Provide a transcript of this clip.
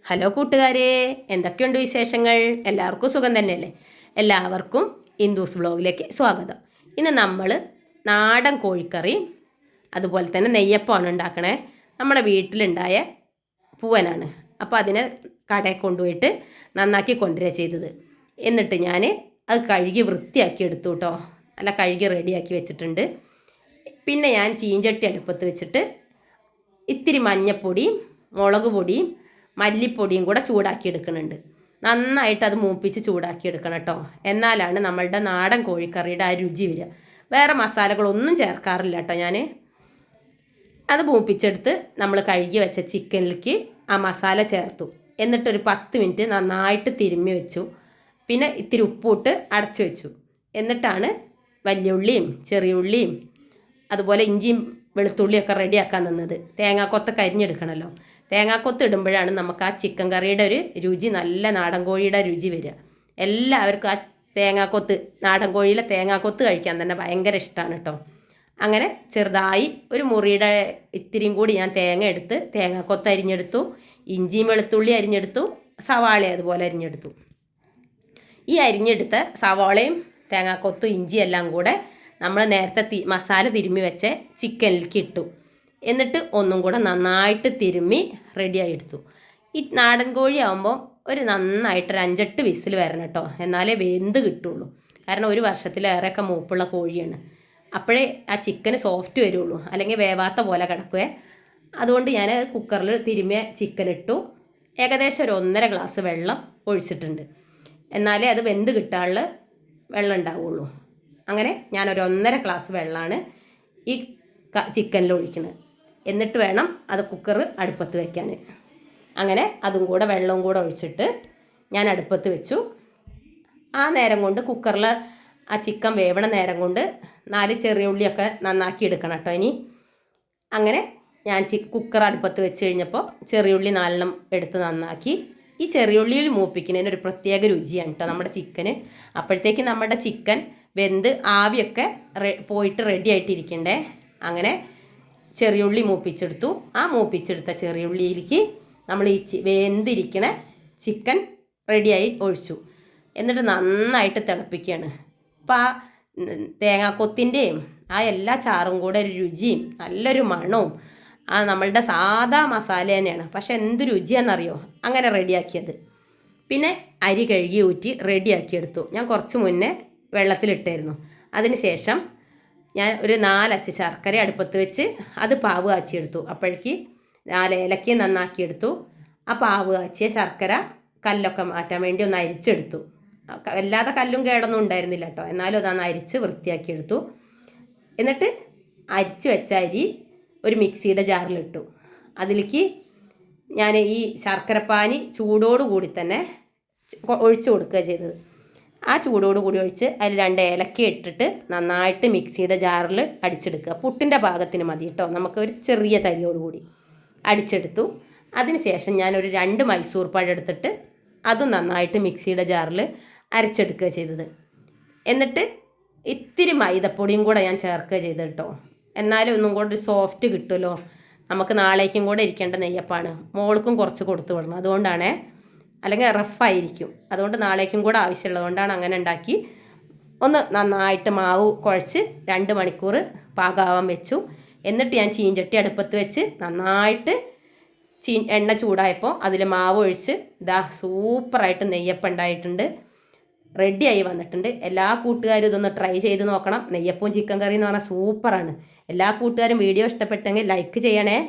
Hello കൂട്ടുകാരെ, എന്തൊക്കെയുണ്ട് വിശേഷങ്ങൾ? എല്ലാവർക്കും സുഖം തന്നെയല്ലേ? എല്ലാവർക്കും ഇന്ദൂസ് വ്ലോഗിലേക്ക് സ്വാഗതം. ഇന്ന് നമ്മൾ നാടൻ കോഴിക്കറി അതുപോലെ തന്നെ നെയ്യപ്പമാണ് ഉണ്ടാക്കണേ. നമ്മുടെ വീട്ടിലുണ്ടായ പൂവനാണ്. അപ്പോൾ അതിനെ കടയിൽ കൊണ്ടുപോയിട്ട് നന്നാക്കി കൊണ്ടുവരിക ചെയ്തത്. എന്നിട്ട് ഞാൻ അത് കഴുകി വൃത്തിയാക്കി എടുത്തു കേട്ടോ. നല്ല കഴുകി റെഡിയാക്കി വെച്ചിട്ടുണ്ട്. പിന്നെ ഞാൻ ചീഞ്ചട്ടി അടുപ്പത്ത് വെച്ചിട്ട് ഇത്തിരി മഞ്ഞപ്പൊടിയും മുളക് പൊടിയും മല്ലിപ്പൊടിയും കൂടെ ചൂടാക്കി എടുക്കുന്നുണ്ട്. നന്നായിട്ട് അത് മൂപ്പിച്ച് ചൂടാക്കി എടുക്കണം കേട്ടോ. എന്നാലാണ് നമ്മളുടെ നാടൻ കോഴിക്കറിയുടെ ആ രുചി വരിക. വേറെ മസാലകളൊന്നും ചേർക്കാറില്ല കേട്ടോ ഞാൻ. അത് മൂപ്പിച്ചെടുത്ത് നമ്മൾ കഴുകി വെച്ച ചിക്കനിലേക്ക് ആ മസാല ചേർത്തു. എന്നിട്ടൊരു 10 മിനിറ്റ് നന്നായിട്ട് തിരുമ്മി വെച്ചു. പിന്നെ ഇത്തിരി ഉപ്പിട്ട് അടച്ചു വെച്ചു. എന്നിട്ടാണ് വലിയ ഉള്ളിയും ചെറിയ ഉള്ളിയും അതുപോലെ ഇഞ്ചിയും വെളുത്തുള്ളിയൊക്കെ റെഡിയാക്കാൻ നിന്നത്. തേങ്ങാക്കൊത്തൊക്കെ അരിഞ്ഞെടുക്കണമല്ലോ. തേങ്ങാക്കൊത്ത് ഇടുമ്പോഴാണ് നമുക്ക് ആ ചിക്കൻ കറിയുടെ ഒരു രുചി, നല്ല നാടൻ കോഴിയുടെ രുചി വരിക. എല്ലാവർക്കും ആ തേങ്ങാക്കൊത്ത്, നാടൻ കോഴിയിലെ തേങ്ങാക്കൊത്ത് കഴിക്കാൻ തന്നെ ഭയങ്കര ഇഷ്ടമാണ് കേട്ടോ. അങ്ങനെ ചെറുതായി ഒരു മുറിയുടെ ഇത്തിരിയും കൂടി ഞാൻ തേങ്ങ എടുത്ത് തേങ്ങാക്കൊത്ത് അരിഞ്ഞെടുത്തു. ഇഞ്ചിയും വെളുത്തുള്ളി അരിഞ്ഞെടുത്തു. സവാള അതുപോലെ അരിഞ്ഞെടുത്തു. ഈ അരിഞ്ഞെടുത്ത സവാളയും തേങ്ങാക്കൊത്തും ഇഞ്ചി എല്ലാം കൂടെ നമ്മൾ നേരത്തെ മസാല തിരുമ്മി വെച്ച ചിക്കനിലേക്ക് ഇട്ടു. എന്നിട്ട് ഒന്നും കൂടെ നന്നായിട്ട് തിരുമ്മി റെഡിയായി എടുത്തു. ഈ നാടൻ കോഴി ആകുമ്പോൾ ഒരു നന്നായിട്ട് 5-8 വിസിൽ വരണം കേട്ടോ. എന്നാലേ വെന്ത് കിട്ടുള്ളൂ. കാരണം ഒരു വർഷത്തിലേറെയൊക്കെ മൂപ്പുള്ള കോഴിയാണ്. അപ്പോഴേ ആ ചിക്കന് സോഫ്റ്റ് വരുള്ളൂ, അല്ലെങ്കിൽ വേവാത്ത പോലെ കിടക്കുവേ. അതുകൊണ്ട് ഞാൻ കുക്കറിൽ തിരുമ്മിയ ചിക്കൻ ഇട്ടു. ഏകദേശം ഒരു 1.5 ഗ്ലാസ് വെള്ളം ഒഴിച്ചിട്ടുണ്ട്. എന്നാലേ അത് വെന്ത് കിട്ടാനുള്ള വെള്ളം ഉണ്ടാവുള്ളൂ. അങ്ങനെ ഞാനൊരു 1.5 ഗ്ലാസ് വെള്ളമാണ് ഈ ചിക്കനിൽ ഒഴിക്കുന്നത്. എന്നിട്ട് വേണം അത് കുക്കർ അടുപ്പത്ത് വയ്ക്കാൻ. അങ്ങനെ അതും കൂടെ വെള്ളവും കൂടെ ഒഴിച്ചിട്ട് ഞാൻ അടുപ്പത്ത് വെച്ചു. ആ നേരം കൊണ്ട് കുക്കറിൽ ആ ചിക്കൻ വേവണ നേരം കൊണ്ട് 4 ചെറിയ ഉള്ളിയൊക്കെ നന്നാക്കി എടുക്കണം കേട്ടോ. ഇനി അങ്ങനെ ഞാൻ കുക്കർ അടുപ്പത്ത് വെച്ച് കഴിഞ്ഞപ്പോൾ ചെറിയ ഉള്ളി 4 എടുത്ത് നന്നാക്കി. ഈ ചെറിയ ഉള്ളിയിൽ മൂപ്പിക്കുന്നതിന് ഒരു പ്രത്യേക രുചിയാണ് കേട്ടോ നമ്മുടെ ചിക്കന്. അപ്പോഴത്തേക്ക് നമ്മുടെ ചിക്കൻ വെന്ത് ആവിയൊക്കെ പോയിട്ട് റെഡി ആയിട്ടിരിക്കണ്ടേ. അങ്ങനെ ചെറിയ ഉള്ളി മൂപ്പിച്ചെടുത്തു. ആ മൂപ്പിച്ചെടുത്ത ചെറിയ ഉള്ളിയിലേക്ക് നമ്മൾ ഈ വെന്തിരിക്കണ ചിക്കൻ റെഡിയായി ഒഴിച്ചു. എന്നിട്ട് നന്നായിട്ട് തിളപ്പിക്കുകയാണ്. അപ്പോൾ ആ തേങ്ങാക്കൊത്തിൻ്റെയും ആ എല്ലാ ചാറും കൂടെ ഒരു രുചിയും നല്ലൊരു മണവും ആ നമ്മളുടെ സാധാ മസാല തന്നെയാണ്. പക്ഷെ എന്ത് രുചിയാണെന്നറിയോ അങ്ങനെ റെഡിയാക്കിയത്. പിന്നെ അരി കഴുകി ഊറ്റി റെഡിയാക്കിയെടുത്തു. ഞാൻ കുറച്ച് മുന്നേ വെള്ളത്തിലിട്ടായിരുന്നു. അതിന് ശേഷം ഞാൻ ഒരു 4 അച്ച് ശർക്കര അടുപ്പത്ത് വെച്ച് അത് പാവ് കാച്ചിയെടുത്തു. അപ്പോഴേക്ക് 4 ഏലക്കയും നന്നാക്കിയെടുത്തു. ആ പാവ് കാച്ചിയ ശർക്കര കല്ലൊക്കെ മാറ്റാൻ വേണ്ടി ഒന്ന് അരിച്ചെടുത്തു. വല്ലാതെ കല്ലും കേടൊന്നും ഉണ്ടായിരുന്നില്ല കേട്ടോ. എന്നാലും അതൊന്ന് അരിച്ച് വൃത്തിയാക്കിയെടുത്തു. എന്നിട്ട് അരിച്ച് വെച്ച അരി ഒരു മിക്സിയുടെ ജാറിലിട്ടു. അതിലേക്ക് ഞാൻ ഈ ശർക്കരപ്പാനി ചൂടോടുകൂടി തന്നെ ഒഴിച്ചു കൊടുക്കുക ചെയ്തത്. ആ ചൂടോടുകൂടി ഒഴിച്ച് അതിൽ 2 ഏലക്ക ഇട്ടിട്ട് നന്നായിട്ട് മിക്സിയുടെ ജാറിൽ അടിച്ചെടുക്കുക. പുട്ടിൻ്റെ പാകത്തിന് മതി കേട്ടോ. നമുക്ക് ഒരു ചെറിയ തരിയോടുകൂടി അടിച്ചെടുത്തു. അതിന് ശേഷം ഞാനൊരു 2 മൈസൂർ പഴം എടുത്തിട്ട് അതും നന്നായിട്ട് മിക്സിയുടെ ജാറിൽ അരച്ചെടുക്കുക ചെയ്തത്. എന്നിട്ട് ഇത്തിരി മൈദപ്പൊടിയും കൂടെ ഞാൻ ചേർക്കുക ചെയ്തത് കേട്ടോ. എന്നാലും ഒന്നും കൂടെ സോഫ്റ്റ് കിട്ടുമല്ലോ. നമുക്ക് നാളേക്കും കൂടെ ഇരിക്കേണ്ട നെയ്യപ്പാണ്. മോൾക്കും കുറച്ച് കൊടുത്തു വിടണം. അതുകൊണ്ടാണേ, അല്ലെങ്കിൽ റഫായിരിക്കും. അതുകൊണ്ട് നാളേക്കും കൂടെ ആവശ്യമുള്ളതുകൊണ്ടാണ് അങ്ങനെ ഉണ്ടാക്കി. ഒന്ന് നന്നായിട്ട് മാവ് കുഴച്ച് 2 മണിക്കൂർ പാകാവാൻ വെച്ചു. എന്നിട്ട് ഞാൻ ചീഞ്ചട്ടി അടുപ്പത്ത് വെച്ച് നന്നായിട്ട് എണ്ണ ചൂടായപ്പോൾ അതിൽ മാവ് ഒഴിച്ച് ഇതാ സൂപ്പറായിട്ട് നെയ്യപ്പം ഉണ്ടായിട്ടുണ്ട്. റെഡിയായി വന്നിട്ടുണ്ട്. എല്ലാ കൂട്ടുകാരും ഇതൊന്ന് ട്രൈ ചെയ്ത് നോക്കണം. നെയ്യപ്പവും ചിക്കൻ കറി എന്ന് പറഞ്ഞാൽ സൂപ്പറാണ്. എല്ലാ കൂട്ടുകാരും വീഡിയോ ഇഷ്ടപ്പെട്ടെങ്കിൽ ലൈക്ക് ചെയ്യണേ.